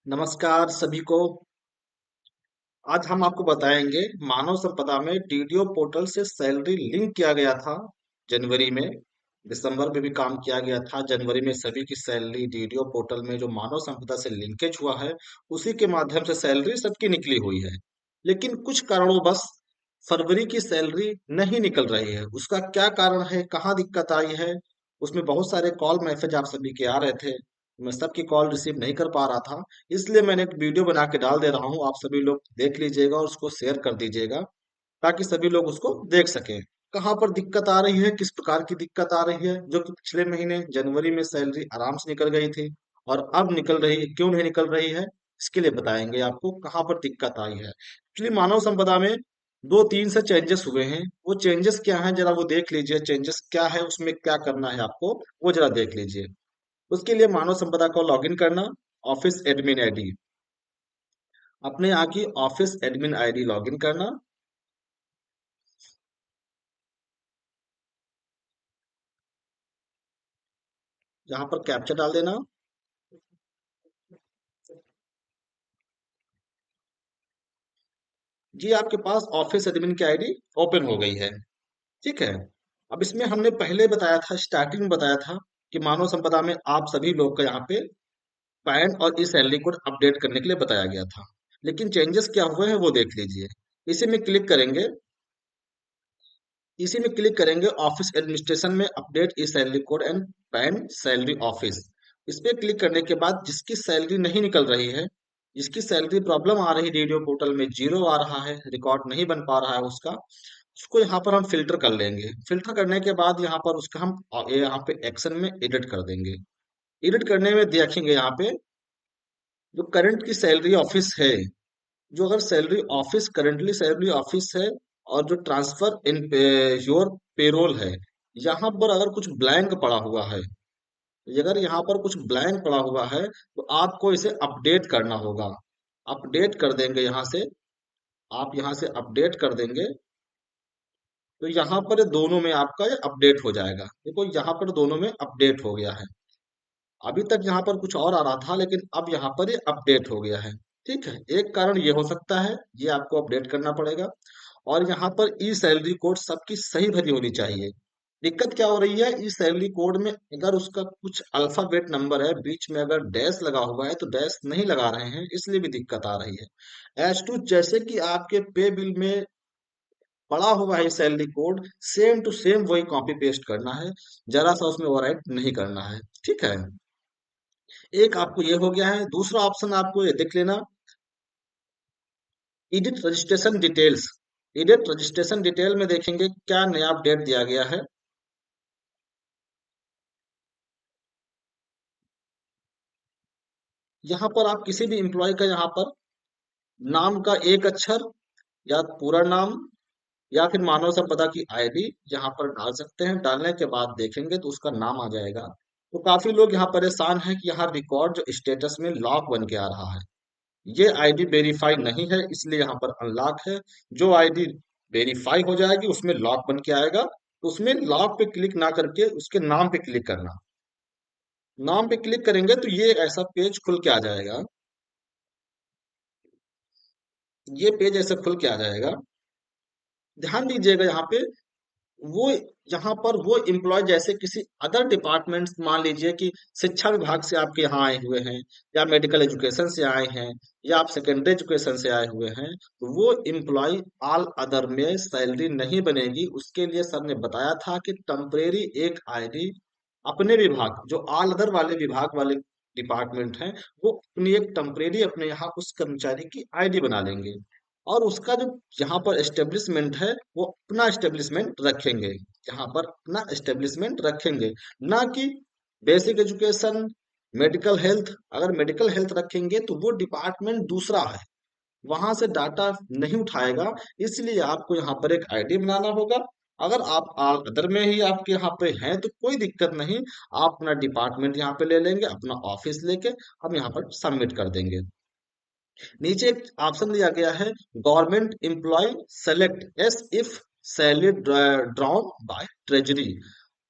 नमस्कार सभी को। आज हम आपको बताएंगे मानव संपदा में डीडीओ पोर्टल से सैलरी लिंक किया गया था जनवरी में। दिसंबर में भी काम किया गया था। जनवरी में सभी की सैलरी डीडीओ पोर्टल में जो मानव संपदा से लिंकेज हुआ है उसी के माध्यम से सैलरी सबकी निकली हुई है। लेकिन कुछ कारणों बस फरवरी की सैलरी नहीं निकल रही है। उसका क्या कारण है, कहाँ दिक्कत आई है? उसमें बहुत सारे कॉल मैसेज आप सभी के आ रहे थे। मैं सबकी कॉल रिसीव नहीं कर पा रहा था, इसलिए मैंने एक वीडियो बना के डाल दे रहा हूँ। आप सभी लोग देख लीजिएगा और उसको शेयर कर दीजिएगा ताकि सभी लोग उसको देख सकें। कहाँ पर दिक्कत आ रही है, किस प्रकार की दिक्कत आ रही है? जो कि पिछले महीने जनवरी में सैलरी आराम से निकल गई थी और अब निकल रही है, क्यों नहीं निकल रही है? इसके लिए बताएंगे आपको कहाँ पर दिक्कत आई है। एक्चुअली मानव संपदा में दो तीन से चेंजेस हुए हैं। वो चेंजेस क्या हैं जरा वो देख लीजिए। चेंजेस क्या है, उसमें क्या करना है आपको वो जरा देख लीजिए। उसके लिए मानव संपदा को लॉगिन करना। ऑफिस एडमिन आईडी, अपने यहाँ की ऑफिस एडमिन आईडी लॉगिन करना। यहाँ पर कैप्चा डाल देना। जी, आपके पास ऑफिस एडमिन की आईडी ओपन हो गई है। ठीक है। अब इसमें हमने पहले बताया था, स्टार्टिंग में बताया था कि मानव संपदा में आप सभी लोग का यहाँ पे पैन और ई सैलरी कोड अपडेट करने के लिए बताया गया था। लेकिन चेंजेस क्या हुए हैं वो देख लीजिए। इसी में क्लिक करेंगे। इसी में क्लिक करेंगे ऑफिस एडमिनिस्ट्रेशन में update E salary code and pan salary office. इस पे क्लिक करने के बाद जिसकी सैलरी नहीं निकल रही है, जिसकी सैलरी प्रॉब्लम आ रही है, रेडियो पोर्टल में जीरो आ रहा है, रिकॉर्ड नहीं बन पा रहा है उसका, उसको यहाँ पर हम फिल्टर कर लेंगे। फिल्टर करने के बाद यहाँ पर उसका हम यहाँ पे एक्शन में एडिट कर देंगे। एडिट करने में देखेंगे यहाँ पे जो करंट की सैलरी ऑफिस है, जो अगर salary office currently salary office है और जो ट्रांसफर इन योर पेरोल है, यहाँ पर अगर कुछ ब्लैंक पड़ा हुआ है, अगर यहाँ पर कुछ ब्लैंक पड़ा हुआ है तो आपको इसे अपडेट करना होगा। अपडेट कर देंगे यहाँ से। आप यहाँ से अपडेट कर देंगे तो यहाँ पर दोनों में आपका ये अपडेट हो जाएगा। देखो यहाँ पर दोनों में अपडेट हो गया है। अभी तक यहाँ पर कुछ और आ रहा था लेकिन अब यहाँ पर ये अपडेट हो गया है। ठीक है, एक कारण ये हो सकता है, ये आपको अपडेट करना पड़ेगा। और यहाँ पर ई सैलरी कोड सबकी सही भरी होनी चाहिए। दिक्कत क्या हो रही है, ई सैलरी कोड में अगर उसका कुछ अल्फाबेट नंबर है, बीच में अगर डैश लगा हुआ है तो डैश नहीं लगा रहे हैं, इसलिए भी दिक्कत आ रही है। एज टू जैसे कि आपके पे बिल में पड़ा हुआ है salary code, same to same वही कॉपी पेस्ट करना है। जरा सा उसमें ओवरराइट नहीं करना है। ठीक है, एक आपको ये हो गया है। दूसरा ऑप्शन आपको ये देख लेना, edit registration details. Edit registration detail में देखेंगे क्या नया अपडेट दिया गया है। यहाँ पर आप किसी भी एम्प्लॉय का यहाँ पर नाम का एक अक्षर या पूरा नाम या फिर मानव संपदा की आईडी यहाँ पर डाल सकते हैं। डालने के बाद देखेंगे तो उसका नाम आ जाएगा। तो काफी लोग यहाँ परेशान हैं कि यहाँ रिकॉर्ड जो स्टेटस में लॉक बन के आ रहा है, ये आईडी वेरीफाई नहीं है, इसलिए यहाँ पर अनलॉक है। जो आईडी वेरीफाई हो जाएगी उसमें लॉक बन के आएगा, तो उसमें लॉक पे क्लिक ना करके उसके नाम पे क्लिक करना। नाम पे क्लिक करेंगे तो ये ऐसा पेज खुल के आ जाएगा। ये पेज ऐसे खुल के आ जाएगा। ध्यान दीजिएगा यहाँ पे, वो यहाँ पर वो एम्प्लॉय जैसे किसी अदर डिपार्टमेंट, मान लीजिए कि शिक्षा विभाग से आपके यहाँ आए हुए हैं, या मेडिकल एजुकेशन से आए हैं, या आप सेकेंडरी एजुकेशन से आए हुए हैं, तो वो एम्प्लॉय ऑल अदर में सैलरी नहीं बनेगी। उसके लिए सर ने बताया था कि टेम्परेरी एक आईडी अपने विभाग, जो ऑल अदर वाले विभाग वाले डिपार्टमेंट हैं, वो अपनी एक टेम्परेरी अपने यहाँ उस कर्मचारी की आईडी बना लेंगे। और उसका जो यहाँ पर एस्टेब्लिशमेंट है वो अपना एस्टेब्लिशमेंट रखेंगे। यहाँ पर अपना एस्टेब्लिशमेंट रखेंगे, ना कि बेसिक एजुकेशन, मेडिकल हेल्थ। अगर मेडिकल हेल्थ रखेंगे तो वो डिपार्टमेंट दूसरा है, वहां से डाटा नहीं उठाएगा। इसलिए आपको यहाँ पर एक आईडी बनाना होगा। अगर आप अदर में ही आपके यहाँ पे हैं तो कोई दिक्कत नहीं, आप अपना डिपार्टमेंट यहाँ पे ले लेंगे, अपना ऑफिस लेके हम यहाँ पर सबमिट कर देंगे। नीचे एक ऑप्शन दिया गया है, government employee select S if salary drawn by treasury.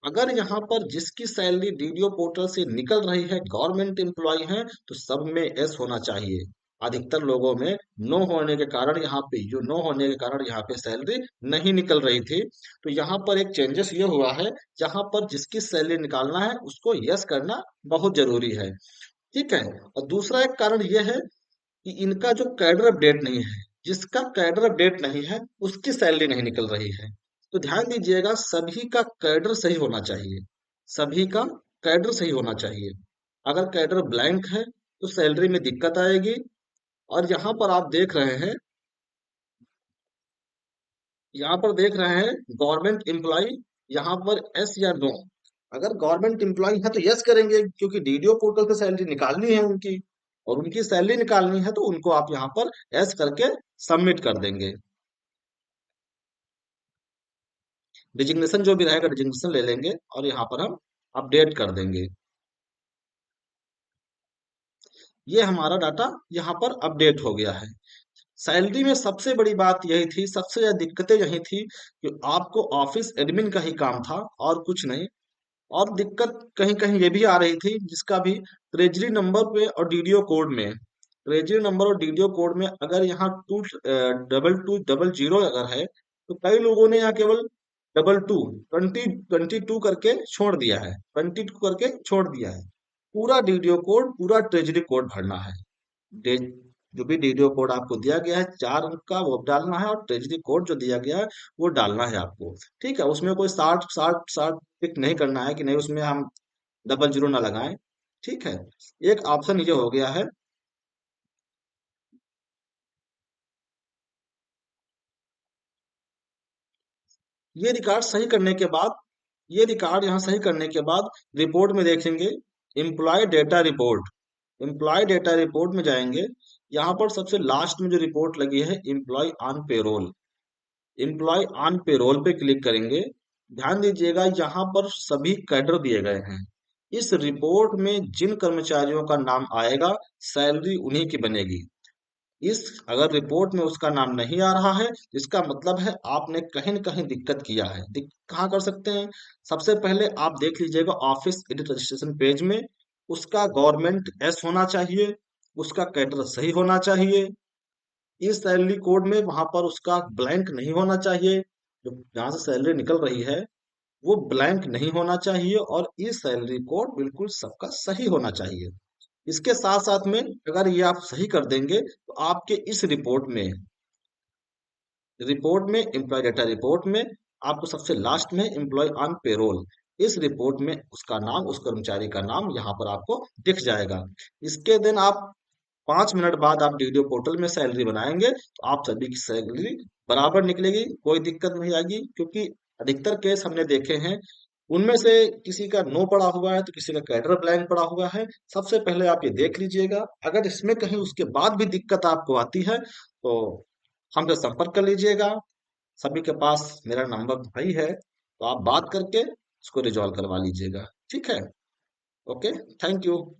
अगर यहाँ पर जिसकी सैलरी डीडीओ पोर्टल से निकल रही है गवर्नमेंट एम्प्लॉय है तो सब में एस होना चाहिए। अधिकतर लोगों में नो होने के कारण यहाँ पे नो होने के कारण यहाँ पे सैलरी नहीं निकल रही थी। तो यहाँ पर एक चेंजेस ये हुआ है, जहाँ पर जिसकी सैलरी निकालना है उसको यस करना बहुत जरूरी है। ठीक है। और दूसरा एक कारण ये है कि इनका जो कैडर अपडेट नहीं है, जिसका कैडर अपडेट नहीं है उसकी सैलरी नहीं निकल रही है। तो ध्यान दीजिएगा, सभी का कैडर सही होना चाहिए। सभी का कैडर सही होना चाहिए। अगर कैडर ब्लैंक है तो सैलरी में दिक्कत आएगी। और यहाँ पर देख रहे हैं गवर्नमेंट एम्प्लॉय, यहाँ पर एस या नो। अगर गवर्नमेंट एम्प्लॉय है तो यस करेंगे, क्योंकि डीडीओ पोर्टल पे सैलरी निकालनी है उनकी, और उनकी सैलरी निकालनी है तो उनको आप यहाँ पर एस करके सबमिट कर देंगे। डिजिग्नेशन जो भी रहेगा डिजिग्नेशन ले लेंगे और यहाँ पर हम अपडेट कर देंगे। ये हमारा डाटा यहाँ पर अपडेट हो गया है। सैलरी में सबसे बड़ी बात यही थी, सबसे ज्यादा दिक्कतें यही थी कि आपको ऑफिस एडमिन का ही काम था और कुछ नहीं। और दिक्कत कहीं कहीं ये भी आ रही थी, जिसका भी ट्रेजरी नंबर पे और डीडीओ कोड में, ट्रेजरी नंबर और डीडीओ कोड में अगर यहाँ 2200 अगर है तो कई लोगों ने यहाँ केवल 22 करके छोड़ दिया है, 22 करके छोड़ दिया है। पूरा डीडीओ कोड, पूरा ट्रेजरी कोड भरना है। डे- जो भी डीडीओ कोड आपको दिया गया है 4 अंक का, वो डालना है, और ट्रेजरी कोड जो दिया गया है वो डालना है आपको। ठीक है, उसमें कोई 60 60 60 टिक नहीं करना है कि नहीं उसमें हम 00 ना लगाएं। ठीक है। एक ऑप्शन ये हो गया है। ये रिकॉर्ड सही करने के बाद ये रिकॉर्ड यहाँ सही करने के बाद रिपोर्ट में देखेंगे, employee data report. Employee data report में जाएंगे। यहाँ पर सबसे लास्ट में जो रिपोर्ट लगी है employee on payroll, employee on payroll पे क्लिक करेंगे। ध्यान दीजिएगा, यहाँ पर सभी कैडर दिए गए हैं। इस रिपोर्ट में जिन कर्मचारियों का नाम आएगा सैलरी उन्हीं की बनेगी। इस अगर रिपोर्ट में उसका नाम नहीं आ रहा है, इसका मतलब है आपने कहीं न कहीं दिक्कत किया है। कहाँ कर सकते हैं? सबसे पहले आप देख लीजिएगा ऑफिस एडिट रजिस्ट्रेशन पेज में, उसका गवर्नमेंट एस होना चाहिए, उसका कैडर सही होना चाहिए। इस सैलरी कोड में वहां पर उसका ब्लैंक नहीं होना चाहिए, जो जहां से सैलरी निकल रही है वो ब्लैंक नहीं होना चाहिए, और इस सैलरी कोड बिल्कुल सबका सही होना चाहिए। इसके साथ साथ में अगर ये आप सही कर देंगे तो आपके इस रिपोर्ट में एम्प्लॉय डेटा रिपोर्ट में आपको सबसे लास्ट में एम्प्लॉय ऑन पेरोल, इस रिपोर्ट में उसका नाम, उस कर्मचारी का नाम यहाँ पर आपको दिख जाएगा। इसके दिन आप 5 मिनट बाद आप डीडीओ पोर्टल में सैलरी बनाएंगे तो आप सभी की सैलरी बराबर निकलेगी, कोई दिक्कत नहीं आएगी। क्योंकि अधिकतर केस हमने देखे हैं, उनमें से किसी का नो पड़ा हुआ है तो किसी का कैडर ब्लैंक पड़ा हुआ है। सबसे पहले आप ये देख लीजिएगा, अगर इसमें कहीं उसके बाद भी दिक्कत आपको आती है तो हमसे संपर्क कर लीजिएगा। सभी के पास मेरा नंबर भाई है, तो आप बात करके इसको रिजॉल्व करवा लीजिएगा। ठीक है। ओके। Thank you.